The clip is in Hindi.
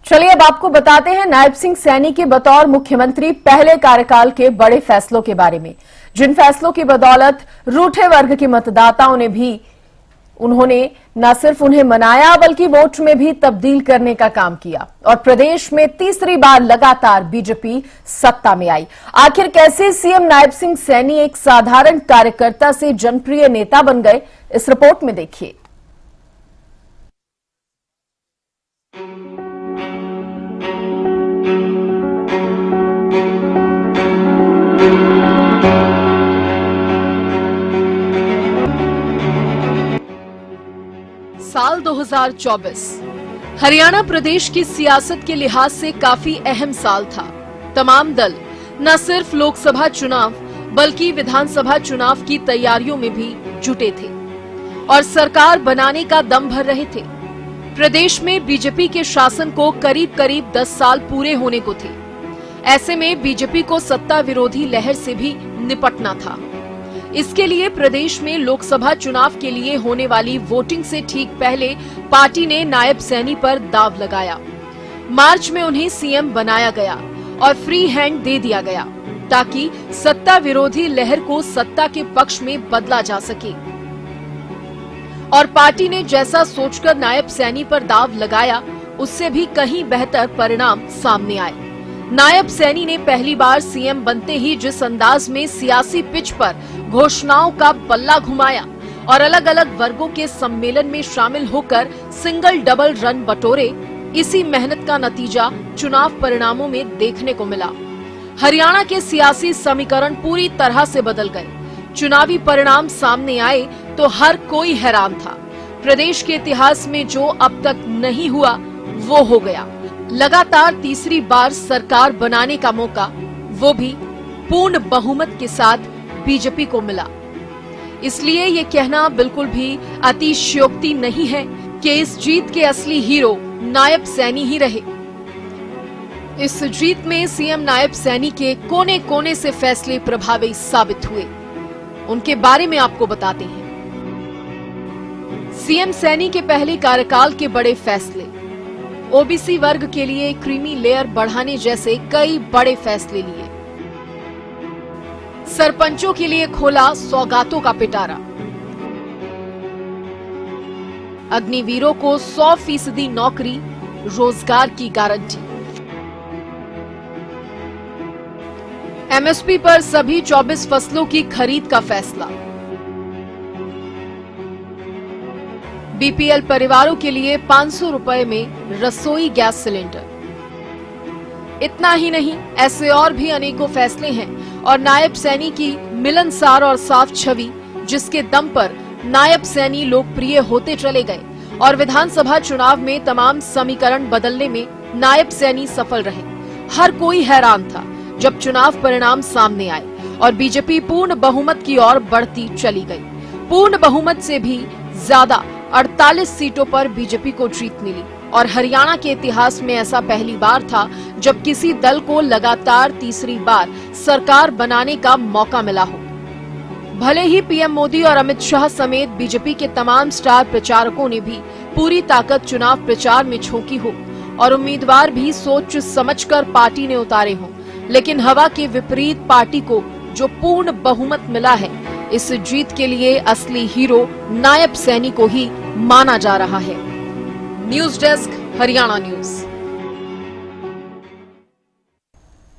चलिए अब आपको बताते हैं नायब सिंह सैनी के बतौर मुख्यमंत्री पहले कार्यकाल के बड़े फैसलों के बारे में, जिन फैसलों की बदौलत रूठे वर्ग के मतदाताओं ने भी उन्होंने न सिर्फ उन्हें मनाया बल्कि वोट में भी तब्दील करने का काम किया और प्रदेश में तीसरी बार लगातार बीजेपी सत्ता में आई। आखिर कैसे सीएम नायब सिंह सैनी एक साधारण कार्यकर्ता से जनप्रिय नेता बन गए, इस रिपोर्ट में देखिए। साल 2024 हरियाणा प्रदेश की सियासत के लिहाज से काफी अहम साल था। तमाम दल न सिर्फ लोकसभा चुनाव बल्कि विधानसभा चुनाव की तैयारियों में भी जुटे थे और सरकार बनाने का दम भर रहे थे। प्रदेश में बीजेपी के शासन को करीब करीब 10 साल पूरे होने को थे। ऐसे में बीजेपी को सत्ता विरोधी लहर से भी निपटना था। इसके लिए प्रदेश में लोकसभा चुनाव के लिए होने वाली वोटिंग से ठीक पहले पार्टी ने नायब सैनी पर दांव लगाया। मार्च में उन्हें सीएम बनाया गया और फ्री हैंड दे दिया गया ताकि सत्ता विरोधी लहर को सत्ता के पक्ष में बदला जा सके। और पार्टी ने जैसा सोचकर नायब सैनी पर दांव लगाया, उससे भी कहीं बेहतर परिणाम सामने आए। नायब सैनी ने पहली बार सीएम बनते ही जिस अंदाज में सियासी पिच पर घोषणाओं का बल्ला घुमाया और अलग अलग वर्गों के सम्मेलन में शामिल होकर सिंगल डबल रन बटोरे, इसी मेहनत का नतीजा चुनाव परिणामों में देखने को मिला। हरियाणा के सियासी समीकरण पूरी तरह से बदल गए। चुनावी परिणाम सामने आए तो हर कोई हैरान था। प्रदेश के इतिहास में जो अब तक नहीं हुआ वो हो गया। लगातार तीसरी बार सरकार बनाने का मौका, वो भी पूर्ण बहुमत के साथ बीजेपी को मिला। इसलिए ये कहना बिल्कुल भी अतिशयोक्ति नहीं है कि इस जीत के असली हीरो नायब सैनी ही रहे। इस जीत में सीएम नायब सैनी के कोने कोने से फैसले प्रभावी साबित हुए, उनके बारे में आपको बताते हैं। सीएम सैनी के पहले कार्यकाल के बड़े फैसले, ओबीसी वर्ग के लिए क्रीमी लेयर बढ़ाने जैसे कई बड़े फैसले लिए। सरपंचों के लिए खोला सौगातों का पिटारा। अग्निवीरों को 100% नौकरी, रोजगार की गारंटी। एमएसपी पर सभी 24 फसलों की खरीद का फैसला। बीपीएल परिवारों के लिए 500 रुपए में रसोई गैस सिलेंडर। इतना ही नहीं, ऐसे और भी अनेकों फैसले हैं और नायब सैनी की मिलनसार और साफ छवि, जिसके दम पर नायब सैनी लोकप्रिय होते चले गए और विधानसभा चुनाव में तमाम समीकरण बदलने में नायब सैनी सफल रहे। हर कोई हैरान था जब चुनाव परिणाम सामने आए और बीजेपी पूर्ण बहुमत की ओर बढ़ती चली गई। पूर्ण बहुमत से भी ज्यादा 48 सीटों पर बीजेपी को जीत मिली और हरियाणा के इतिहास में ऐसा पहली बार था जब किसी दल को लगातार तीसरी बार सरकार बनाने का मौका मिला हो। भले ही पीएम मोदी और अमित शाह समेत बीजेपी के तमाम स्टार प्रचारकों ने भी पूरी ताकत चुनाव प्रचार में झोंकी हो और उम्मीदवार भी सोच समझकर पार्टी ने उतारे हों, लेकिन हवा के विपरीत पार्टी को जो पूर्ण बहुमत मिला है, इस जीत के लिए असली हीरो नायब सैनी को ही माना जा रहा है। News desk, Haryana news.